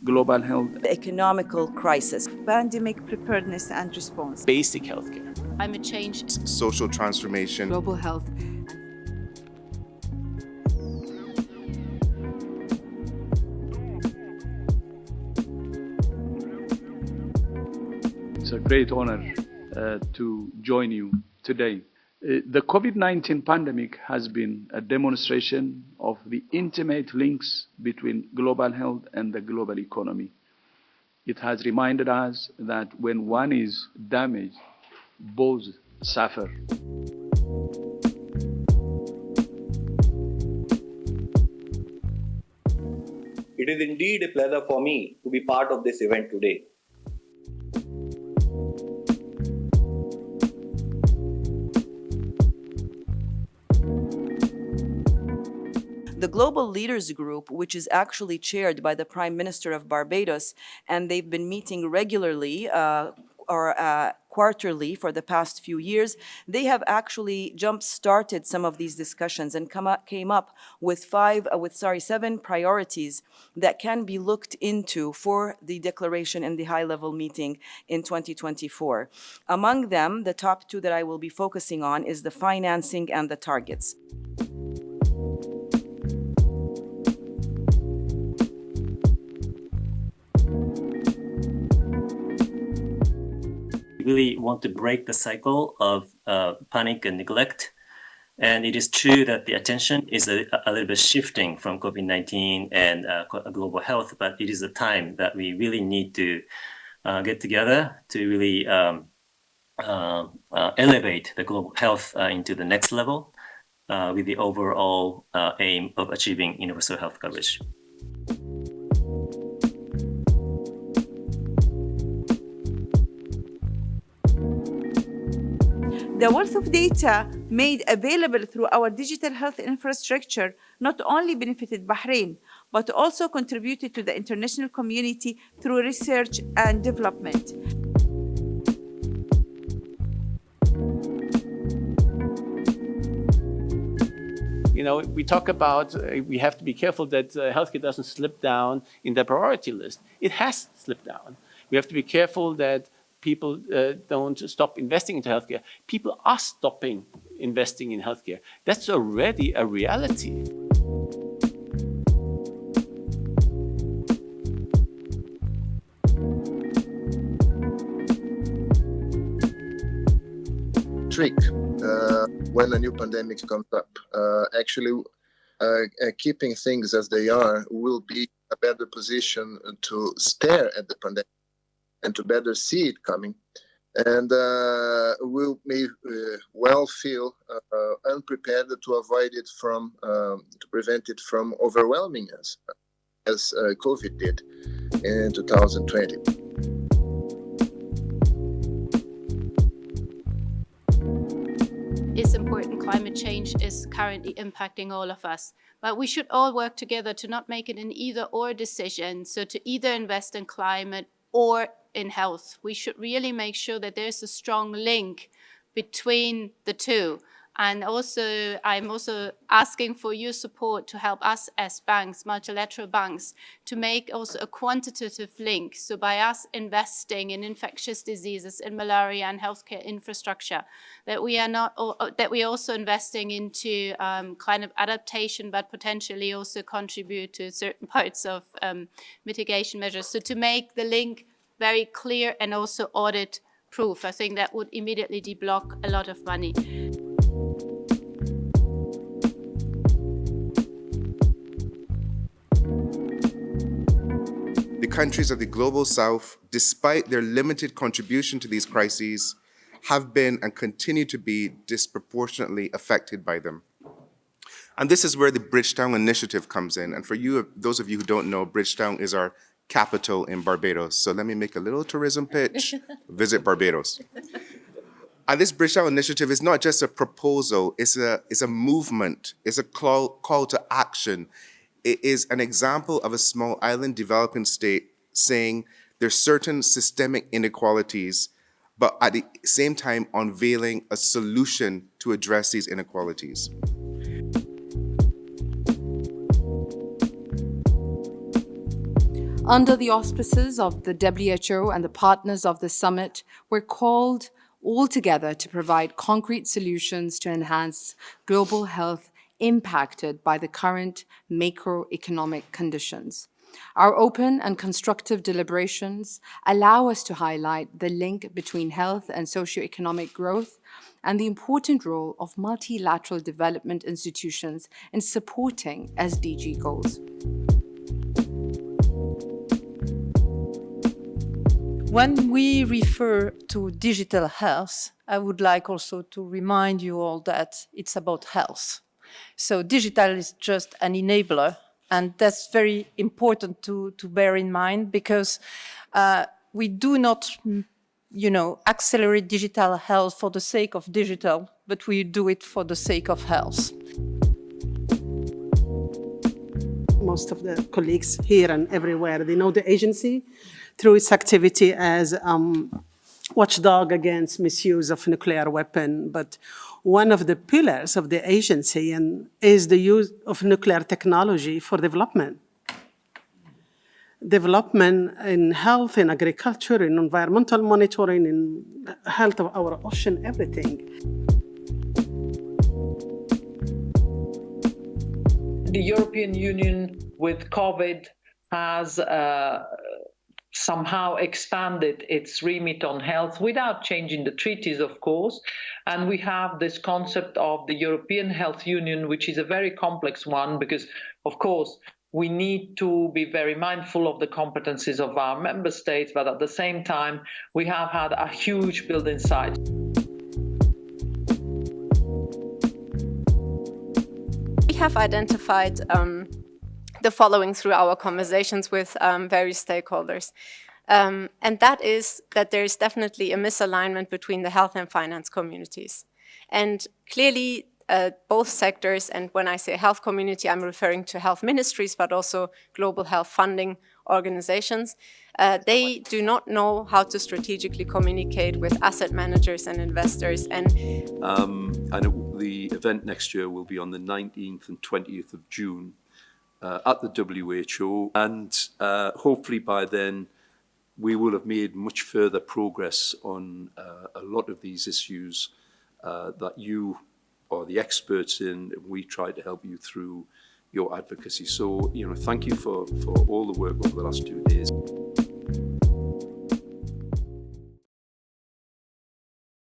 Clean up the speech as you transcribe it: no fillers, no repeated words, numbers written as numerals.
global health, the economical crisis, pandemic preparedness and response, basic healthcare, climate change, social transformation, global health. It's a great honor to join you today. The COVID-19 pandemic has been a demonstration of the intimate links between global health and the global economy. It has reminded us that when one is damaged, both suffer. It is indeed a pleasure for me to be part of this event today. The Global Leaders Group, which is actually chaired by the Prime Minister of Barbados, and they've been meeting regularly quarterly for the past few years, they have actually jump-started some of these discussions and came up with seven priorities that can be looked into for the declaration in the high-level meeting in 2024. Among them, the top two that I will be focusing on is the financing and the targets. We really want to break the cycle of panic and neglect. And it is true that the attention is a little bit shifting from COVID-19 and global health, but it is a time that we really need to get together to really elevate the global health into the next level with the overall aim of achieving universal health coverage. The wealth of data made available through our digital health infrastructure not only benefited Bahrain, but also contributed to the international community through research and development. You know, we talk about we have to be careful that healthcare doesn't slip down in the priority list. It has slipped down. We have to be careful that people don't stop investing into healthcare. People are stopping investing in healthcare. That's already a reality. trick when a new pandemic comes up. Actually, keeping things as they are will be a better position to stare at the pandemic and to better see it coming. And we may well feel unprepared to avoid it from, to prevent it from overwhelming us, as COVID did in 2020. It's important. Climate change is currently impacting all of us, but we should all work together to not make it an either-or decision. So to either invest in climate or in health, we should really make sure that there's a strong link between the two. And also, I'm also asking for your support to help us as banks, multilateral banks, to make also a quantitative link. So by us investing in infectious diseases, in malaria and healthcare infrastructure, that we are not, that we are also investing into kind of adaptation, but potentially also contribute to certain parts of mitigation measures. So to make the link very clear and also audit proof, I think that would immediately deblock a lot of money. The countries of the Global South, despite their limited contribution to these crises, have been and continue to be disproportionately affected by them. And this is where the Bridgetown Initiative comes in. And for you, those of you who don't know, Bridgetown is our capital in Barbados. So let me make a little tourism pitch. Visit Barbados. And this Bridgetown Initiative is not just a proposal, it's a movement, it's a call to action. It is an example of a small island developing state saying there's certain systemic inequalities, but at the same time unveiling a solution to address these inequalities. Under the auspices of the WHO and the partners of the summit, we're called all together to provide concrete solutions to enhance global health impacted by the current macroeconomic conditions. Our open and constructive deliberations allow us to highlight the link between health and socioeconomic growth and the important role of multilateral development institutions in supporting SDG goals. When we refer to digital health, I would like also to remind you all that it's about health. So digital is just an enabler, and that's very important to bear in mind, because we do not, accelerate digital health for the sake of digital, but we do it for the sake of health. Most of the colleagues here and everywhere, they know the agency through its activity as watchdog against misuse of nuclear weapon. But one of the pillars of the agency is the use of nuclear technology for development. Development in health, in agriculture, in environmental monitoring, in health of our ocean, everything. The European Union with COVID has somehow expanded its remit on health without changing the treaties, of course. And we have this concept of the European Health Union, which is a very complex one because, of course, we need to be very mindful of the competencies of our member states, but at the same time, we have had a huge building site. We have identified the following through our conversations with various stakeholders. And that is that there is definitely a misalignment between the health and finance communities. And clearly, both sectors, and when I say health community, I'm referring to health ministries, but also global health funding organizations. They do not know how to strategically communicate with asset managers and investors. And the event next year will be on the 19th and 20th of June. At the WHO, and hopefully by then we will have made much further progress on a lot of these issues that you are the experts in. We try to help you through your advocacy. So, thank you for all the work over the last 2 days.